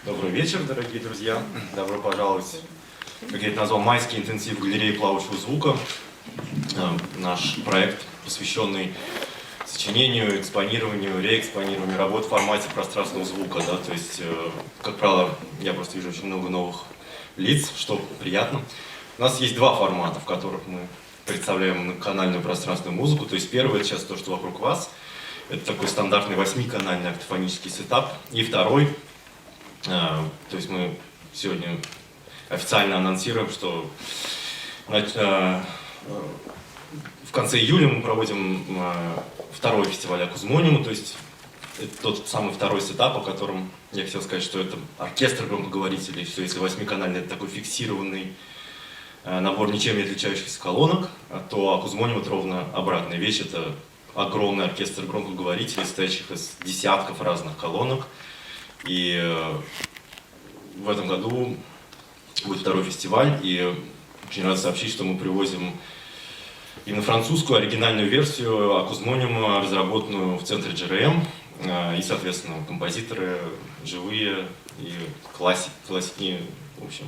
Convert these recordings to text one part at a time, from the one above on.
Добрый вечер, дорогие друзья. Добро пожаловать, как я это назвал, майский интенсив галереи плавающего звука. Наш проект, посвященный сочинению, экспонированию, реэкспонированию работ в формате пространственного звука. Да? То есть, как правило, я просто вижу очень много новых лиц, что приятно. У нас есть два формата, в которых мы представляем канальную пространственную музыку. То есть первый — это сейчас то, что вокруг вас. Это такой стандартный 8-канальный октофонический сетап. И второй, то есть мы сегодня официально анонсируем, что в конце июля мы проводим второй фестиваль Акузмониума, то есть это тот самый второй сетап, о котором я хотел сказать, что это оркестр громкоговорителей, что если 8-канальный — это такой фиксированный набор ничем не отличающихся колонок, то Акузмониум — это ровно обратная вещь, это огромный оркестр громкоговорителей, состоящих из десятков разных колонок. И в этом году будет второй фестиваль, и очень рад сообщить, что мы привозим именно французскую оригинальную версию Акузмониума, разработанную в центре GRM, и, соответственно, композиторы живые и классики, в общем,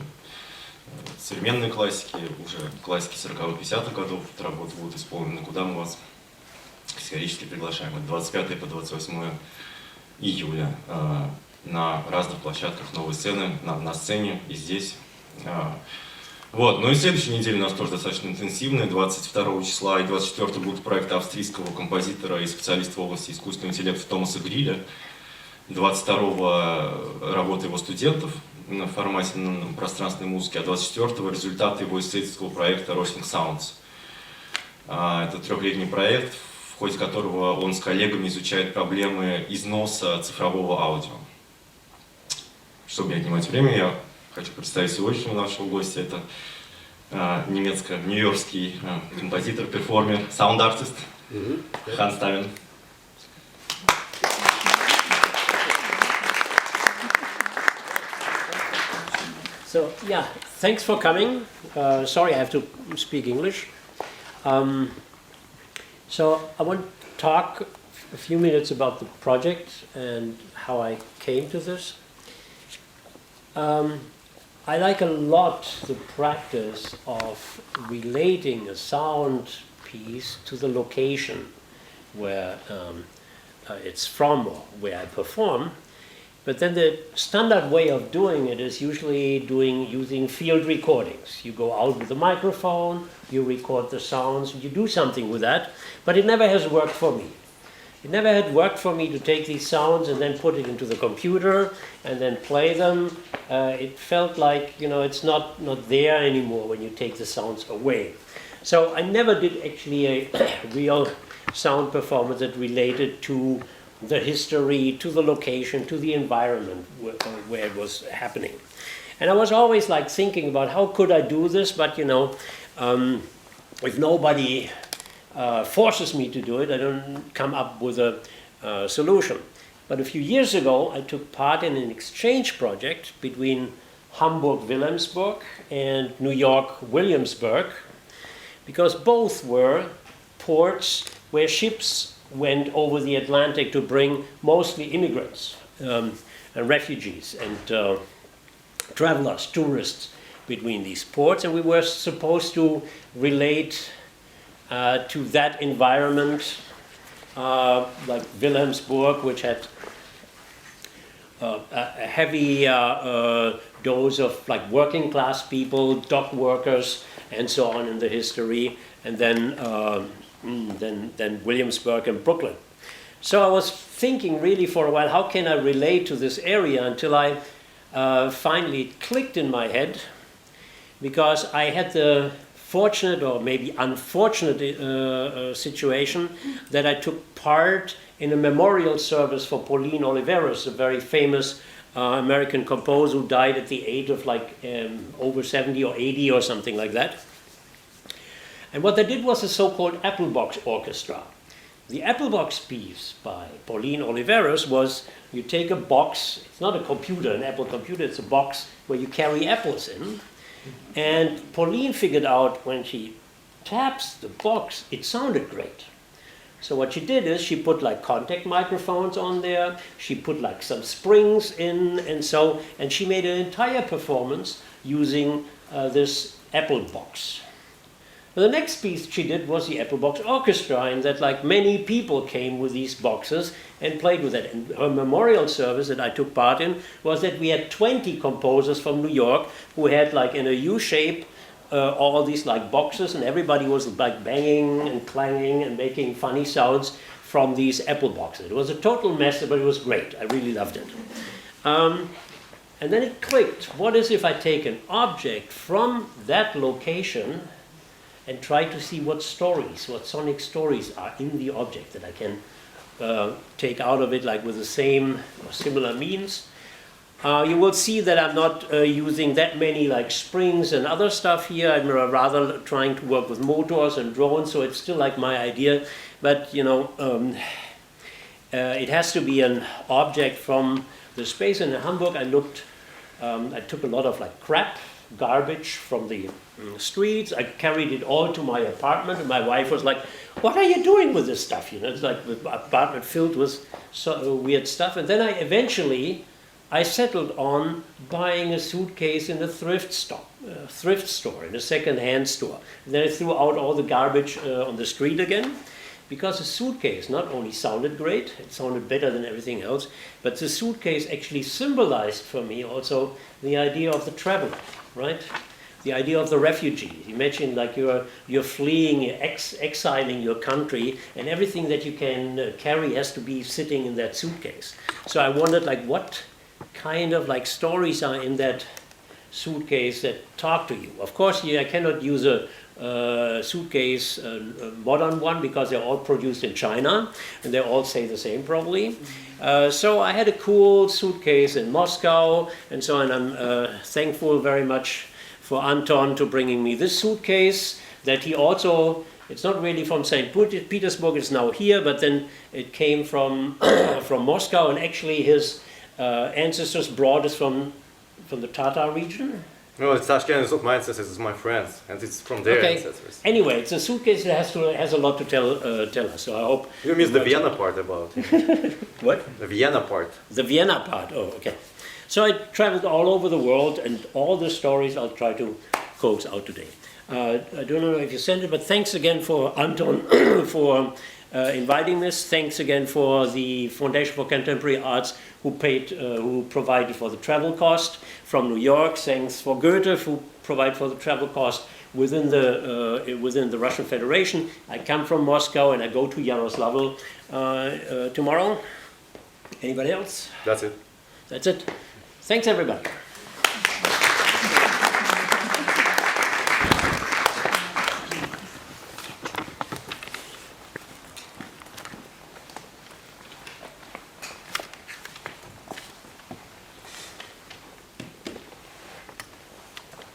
современные классики, уже классики 40-х, 50-х годов работы будут исполнены, куда мы вас категорически приглашаем. От 25 по 28 июля на разных площадках новой сцены, на сцене и здесь. Вот. Ну и следующая неделя у нас тоже достаточно интенсивная. 22 числа и 24 будут проекты австрийского композитора и специалиста в области искусственного интеллекта Томаса Гриля. 22 работы его студентов на формате пространственной музыки, а 24 результаты его исследовательского проекта Rolling Sounds. Это трехлетний проект, в ходе которого он с коллегами изучает проблемы износа цифрового аудио. Чтобы не отнимать время, я хочу представить сегодняшнего нашего гостя. Это немецко-нью-йоркский композитор, перформер, саунд-артист Ханс Таммен. So, yeah, thanks for coming. Sorry, I have to speak English. So, I want to talk a few minutes about the project and how I came to this. I like a lot the practice of relating a sound piece to the location where it's from or where I perform. But then the standard way of doing it is usually using field recordings. You go out with a microphone, you record the sounds, you do something with that, but it never has worked for me. It never had worked for me to take these sounds and then put it into the computer and then play them. It felt like, it's not there anymore when you take the sounds away. So I never did actually a real sound performance that related to the history, to the location, to the environment where it was happening. And I was always thinking about how could I do this, but if nobody forces me to do it, I don't come up with a solution. But a few years ago, I took part in an exchange project between Hamburg-Wilhelmsburg and New York-Williamsburg, because both were ports where ships went over the Atlantic to bring mostly immigrants and refugees and travelers, tourists between these ports, and we were supposed to relate to that environment, like Wilhelmsburg, which had a heavy dose of working class people, dock workers, and so on in the history, and then Williamsburg and Brooklyn. So I was thinking really for a while, how can I relate to this area, until I finally clicked in my head, because I had the fortunate or maybe unfortunate situation that I took part in a memorial service for Pauline Oliveros, a very famous American composer who died at the age of over 70 or 80 or something like that. And what they did was a so-called Applebox Orchestra. The Applebox piece by Pauline Oliveros was, you take a box, it's not a computer, an Apple computer, it's a box where you carry apples in. And Pauline figured out when she taps the box, it sounded great. So what she did is she put like contact microphones on there, she put like some springs in, and she made an entire performance using this Apple box. The next piece she did was the Apple Box Orchestra, and that like many people came with these boxes and played with it. And her memorial service that I took part in was that we had 20 composers from New York who had like in a U shape all these like boxes, and everybody was like banging and clanging and making funny sounds from these Apple boxes. It was a total mess, but it was great. I really loved it. And then it clicked. What is if I take an object from that location and try to see what stories, what sonic stories are in the object that I can take out of it, like with the same or similar means. You will see that I'm not using that many like springs and other stuff here. I'm rather trying to work with motors and drones, so it's still like my idea. But you know, it has to be an object from the space. And in Hamburg, I took a lot of like crap, garbage from the streets. I carried it all to my apartment, and my wife was like, "What are you doing with this stuff?" You know, it's like the apartment filled with so weird stuff. And then I settled on buying a suitcase in a thrift store, in a second-hand store. And then I threw out all the garbage on the street again, because the suitcase not only sounded great, it sounded better than everything else, but the suitcase actually symbolized for me also the idea of the traveler, right? The idea of the refugee. Imagine like you're fleeing, you're exiling your country, and everything that you can carry has to be sitting in that suitcase. So I wondered like what kind of like stories are in that suitcase that talk to you. Of course, I cannot use a suitcase, a modern one, because they're all produced in China, and they all say the same probably. So I had a cool suitcase in Moscow, and so on. I'm thankful very much for Anton to bringing me this suitcase that he also, it's not really from St. Petersburg, it's now here, but then it came from, from Moscow, and actually his ancestors brought us from the Tatar region. No, it's Tashkent, it's not my ancestors, it's my friends, and it's from their ancestors. Anyway, it's a suitcase that has a lot to tell us, so I hope... You missed the Vienna part about What? The Vienna part. The Vienna part, oh, okay. So I traveled all over the world, and all the stories I'll try to coax out today. I don't know if you sent it, but thanks again for Anton for inviting us. Thanks again for the Foundation for Contemporary Arts who provided for the travel cost from New York. Thanks for Goethe who provided for the travel cost within the Russian Federation. I come from Moscow and I go to Yaroslavl tomorrow. Anybody else? That's it. That's it. Thanks everybody.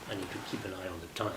I need to keep an eye on the time.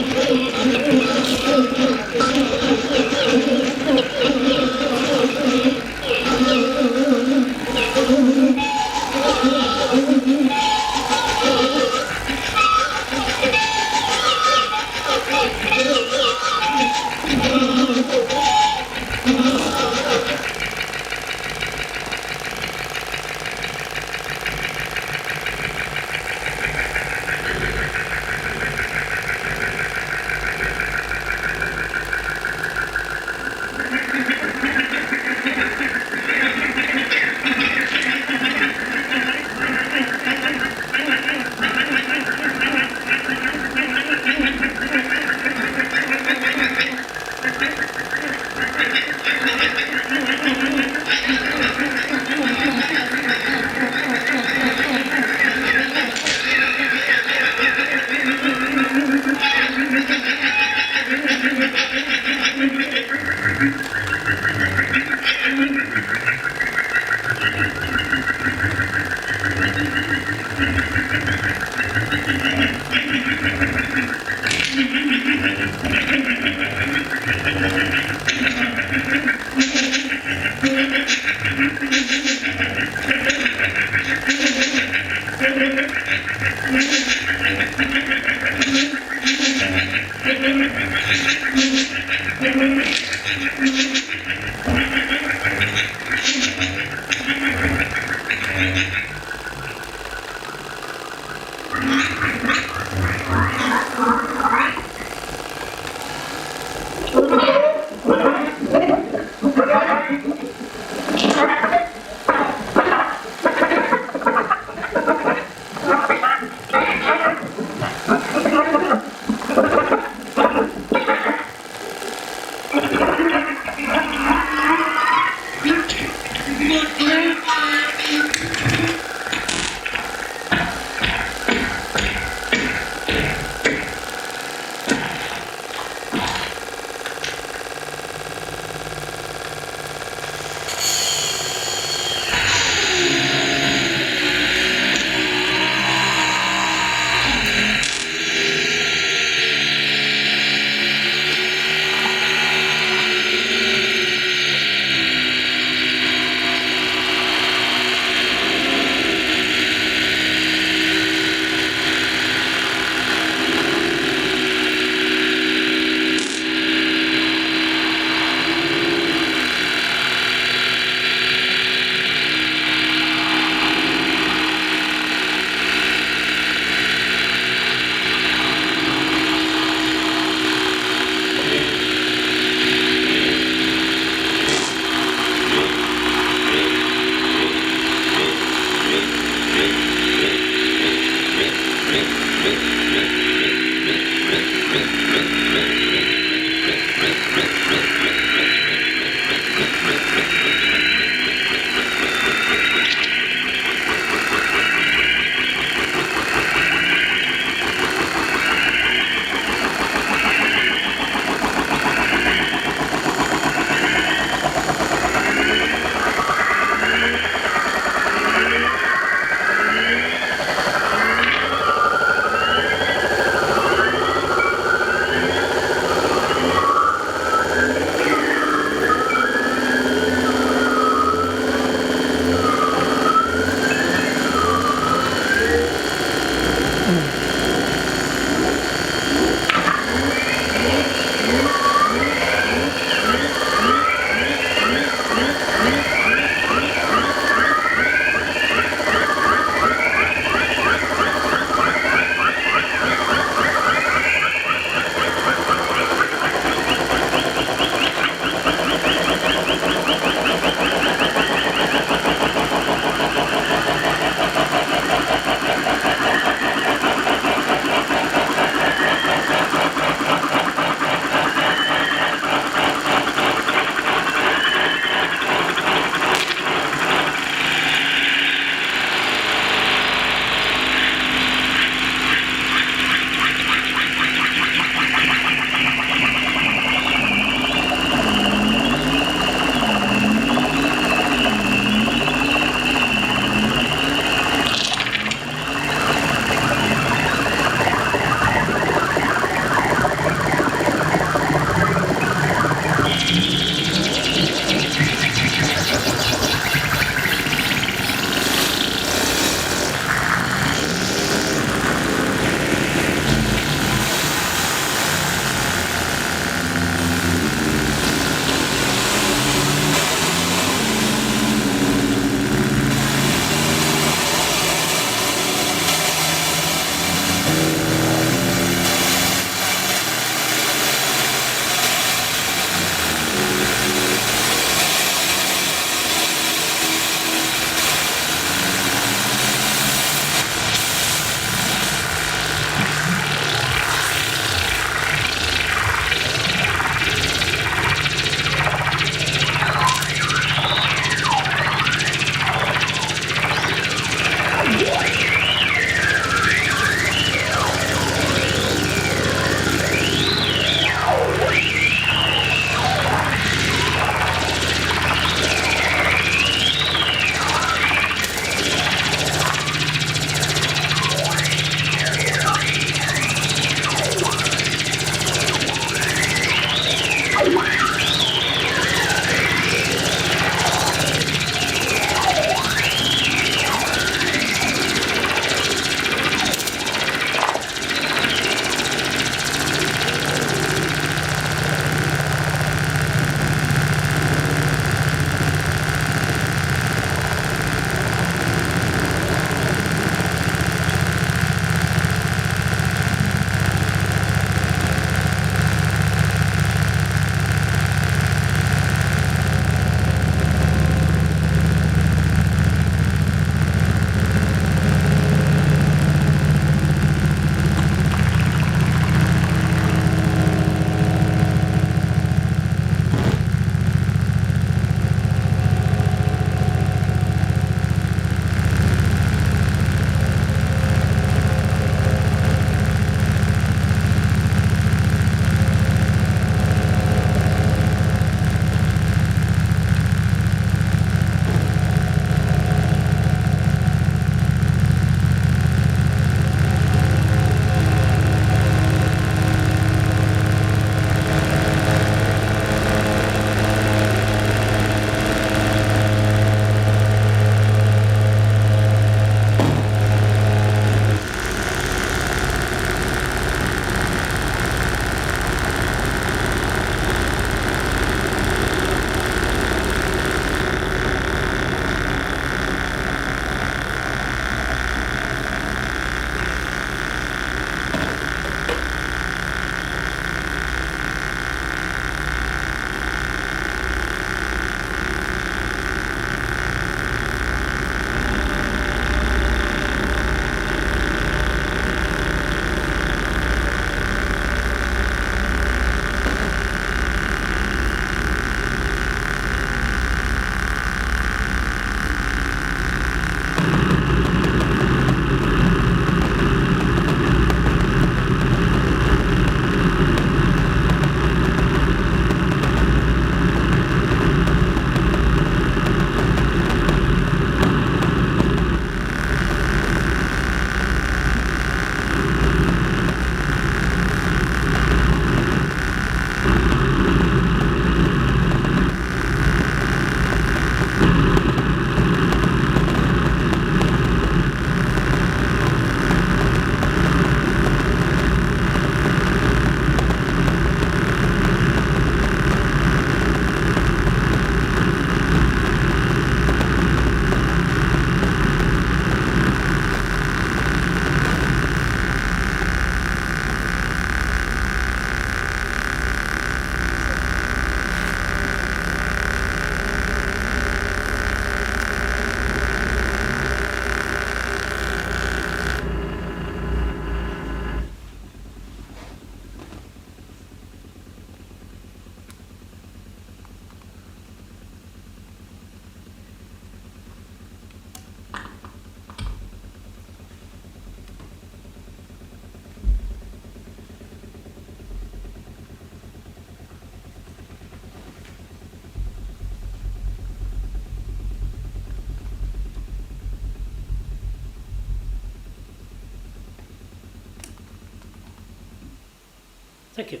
Thank you.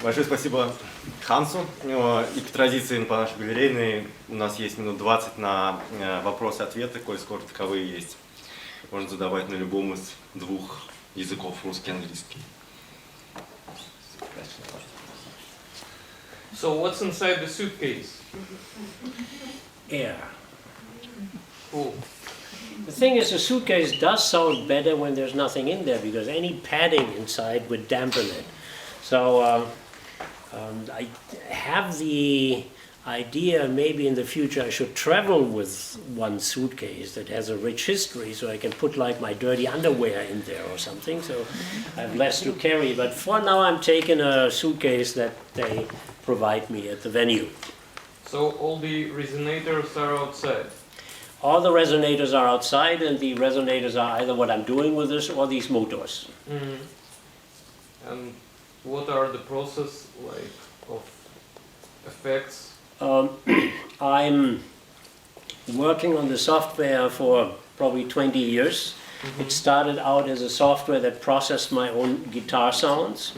Большое спасибо Хансу. И по традиции по нашей галерейной у нас есть минут 20 на вопросы-ответы, коль скоро таковые есть. Можно задавать на любом из двух языков, русский и английский. So what's inside the suitcase? Air. Cool. The thing is, a suitcase does sound better when there's nothing in there, because any padding inside would dampen it. So I have the idea maybe in the future I should travel with one suitcase that has a rich history, so I can put like my dirty underwear in there or something, so I have less to carry. But for now I'm taking a suitcase that they provide me at the venue. So all the resonators are outside. All the resonators are outside, and the resonators are either what I'm doing with this or these motors. And what are the process like of effects? I'm working on the software for probably 20 years. It started out as a software that processed my own guitar sounds.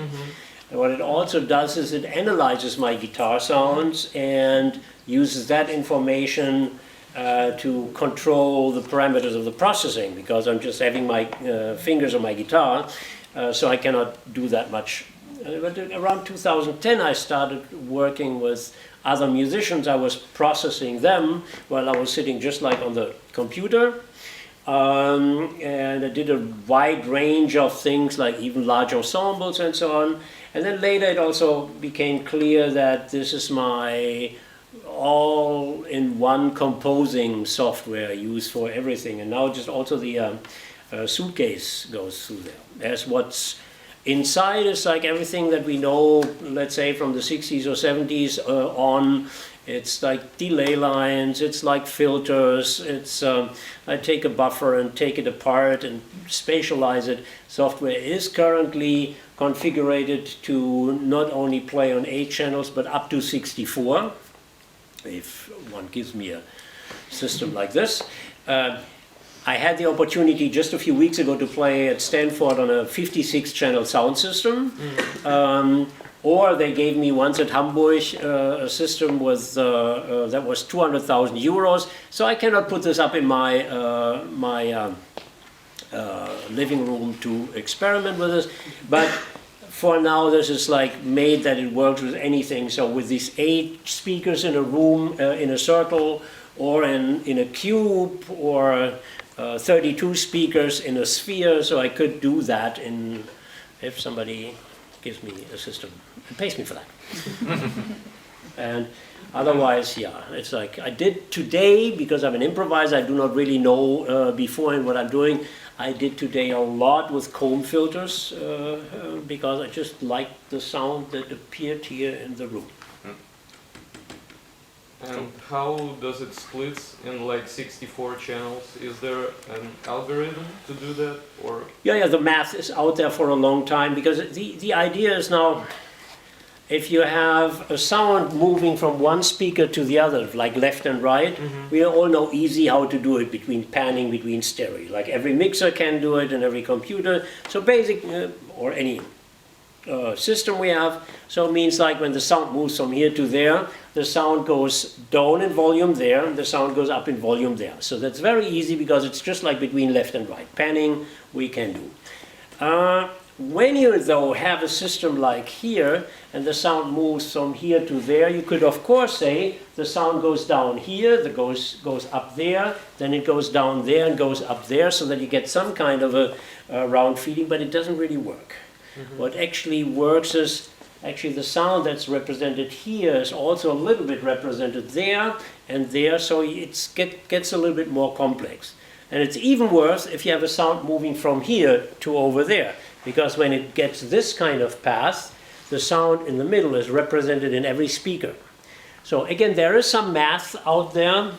And what it also does is it analyzes my guitar sounds and uses that information to control the parameters of the processing, because I'm just having my fingers on my guitar, so I cannot do that much. But around 2010 I started working with other musicians. I was processing them while I was sitting just like on the computer. And I did a wide range of things, like even large ensembles and so on. And then later it also became clear that this is my all-in-one composing software used for everything. And now just also the suitcase goes through there. As what's inside is like everything that we know, let's say from the 60s or 70s on. It's like delay lines, it's like filters, it's I take a buffer and take it apart and spatialize it. Software is currently configured to not only play on 8 channels but up to 64, if one gives me a system like this. I had the opportunity just a few weeks ago to play at Stanford on a 56-channel sound system. Or they gave me once at Hamburg a system with, that was 200,000 euros. So I cannot put this up in my, living room to experiment with this. But for now, this is like made that it works with anything. So with these 8 speakers in a room, in a circle, or in a cube, or 32 speakers in a sphere, so I could do that if somebody gives me a system and pays me for that. And otherwise, yeah, it's like I did today, because I'm an improviser, I do not really know beforehand what I'm doing. I did today a lot with comb filters because I just liked the sound that appeared here in the room. And how does it split in like 64 channels? Is there an algorithm to do that, or? Yeah, the math is out there for a long time, because the idea is now, if you have a sound moving from one speaker to the other, like left and right, we all know easy how to do it between panning, between stereo. Like every mixer can do it and every computer. So basic, or any system we have, so it means like when the sound moves from here to there, the sound goes down in volume there, and the sound goes up in volume there. So that's very easy, because it's just like between left and right. Panning, we can do. When you, though, have a system like here, and the sound moves from here to there, you could, of course, say the sound goes down here, the goes up there, then it goes down there and goes up there, so that you get some kind of a round feeling, but it doesn't really work. What actually works is, actually the sound that's represented here is also a little bit represented there and there, so it gets a little bit more complex. And it's even worse if you have a sound moving from here to over there, because when it gets this kind of path, the sound in the middle is represented in every speaker. So again, there is some math out there,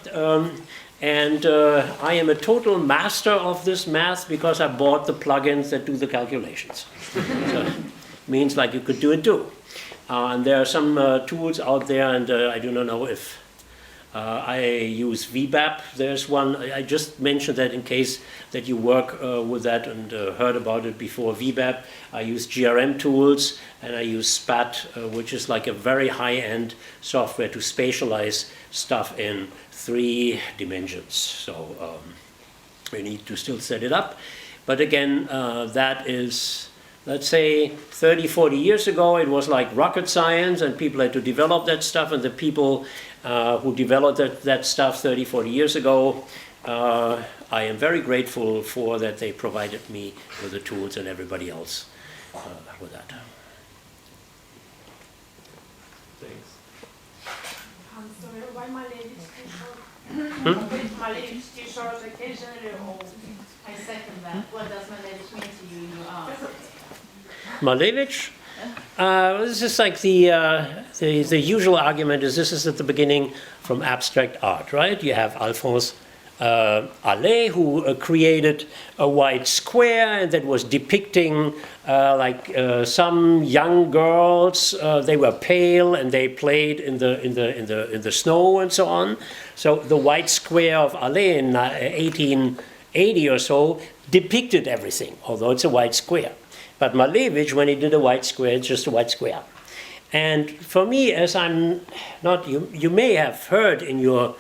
And I am a total master of this math because I bought the plugins that do the calculations. So it means like you could do it too. And there are some tools out there, and I do not know if I use VBAP. There's one, I just mentioned that in case that you work with that and heard about it before. VBAP, I use GRM tools, and I use SPAT, which is like a very high-end software to spatialize stuff in 3 dimensions. So we need to still set it up. But again, that is, let's say 30, 40 years ago, it was like rocket science, and people had to develop that stuff, and the people who developed that stuff 30, 40 years ago, I am very grateful for that they provided me with the tools and everybody else with that. Thanks. I'm sorry, why Malevich t-shirt? Malevich t-shirt occasionally, or I second that. What does Malevich mean to you in your art? Malevich? This is like the usual argument is this is at the beginning from abstract art, right? You have Alphonse Allais, who created a white square and that was depicting some young girls. They were pale and they played in the snow and so on. So the white square of Allais in 1880 or so depicted everything, although it's a white square. But Malevich, when he did a white square, it's just a white square. And for me, as I'm not, you may have heard in your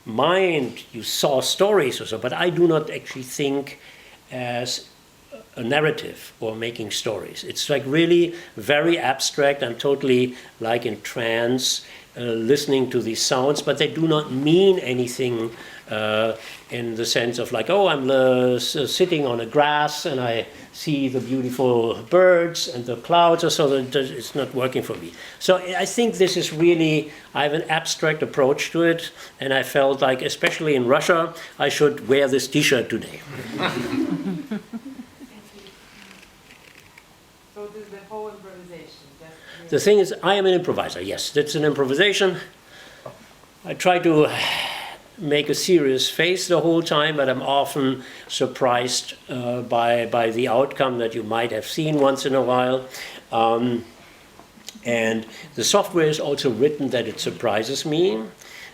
mind, you saw stories or so, but I do not actually think as a narrative or making stories. It's like really very abstract. I'm totally like in trance, listening to these sounds, but they do not mean anything in the sense of like, oh, I'm sitting on a grass and I see the beautiful birds and the clouds or so. It's not working for me. So I think this is really, I have an abstract approach to it, and I felt like, especially in Russia, I should wear this t-shirt today. So it is the whole improvisation? The thing is, I am an improviser, yes, that's an improvisation. I try to make a serious face the whole time, but I'm often surprised by the outcome that you might have seen once in a while. And the software is also written that it surprises me,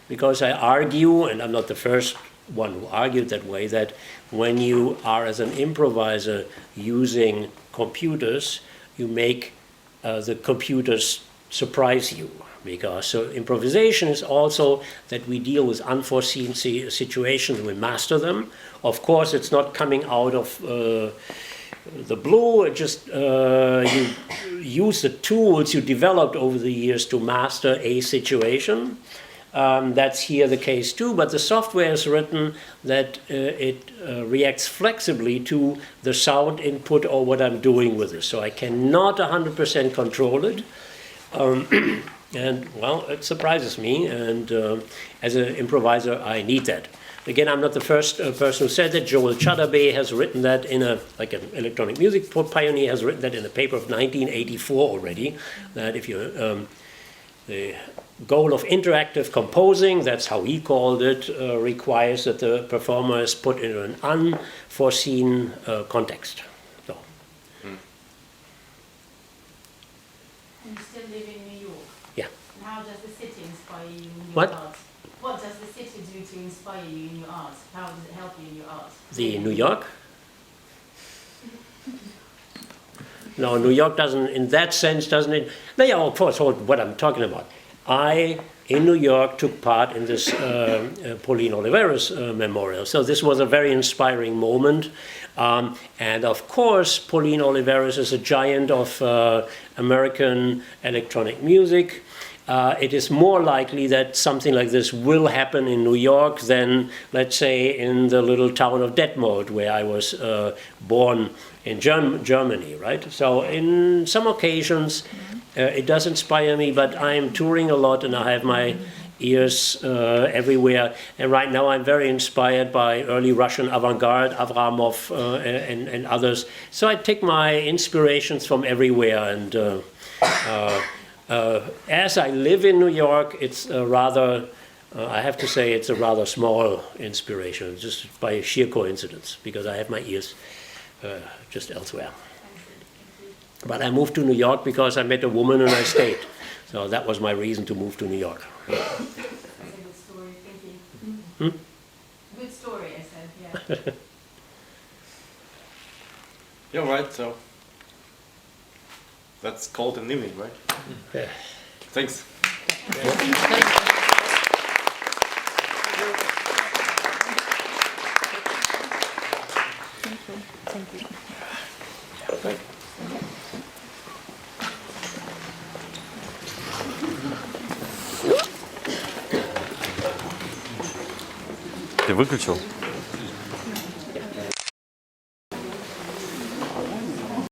because I argue, and I'm not the first one who argued that way, that when you are as an improviser using computers, you make the computers surprise you. Because so improvisation is also that we deal with unforeseen situations, we master them. Of course, it's not coming out of the blue. It just you use the tools you developed over the years to master a situation. That's here the case too, but the software is written that it reacts flexibly to the sound input or what I'm doing with it. So I cannot 100% control it. And, well, it surprises me, and as an improviser, I need that. Again, I'm not the first person who said that. Joel Chadabe has written that in an electronic music pioneer has written that in a paper of 1984 already, that if you, the goal of interactive composing, that's how he called it, requires that the performer is put into an unforeseen context. So. You still live in New York? Yeah. And how does the city inspire you in your What? art? What does the city do to inspire you in your art? How does it help you in your art? The New York? No, New York doesn't, in that sense, doesn't it? No, yeah, of course, what I'm talking about. I, in New York, took part in this Pauline Oliveros memorial. So this was a very inspiring moment. And of course, Pauline Oliveros is a giant of American electronic music. It is more likely that something like this will happen in New York than, let's say, in the little town of Detmolde, where I was born in Germany, right? So in some occasions, it does inspire me, but I'm touring a lot and I have my ears everywhere. And right now I'm very inspired by early Russian avant-garde, Avramov and others. So I take my inspirations from everywhere. And as I live in New York, it's rather I have to say it's a rather small inspiration, just by sheer coincidence, because I have my ears just elsewhere. But I moved to New York because I met a woman and I stayed. So that was my reason to move to New York. That's a good story, thank you. Good story, I said, yeah. You're right, so that's called an evening, right? Yeah. Thanks. Ты выключил?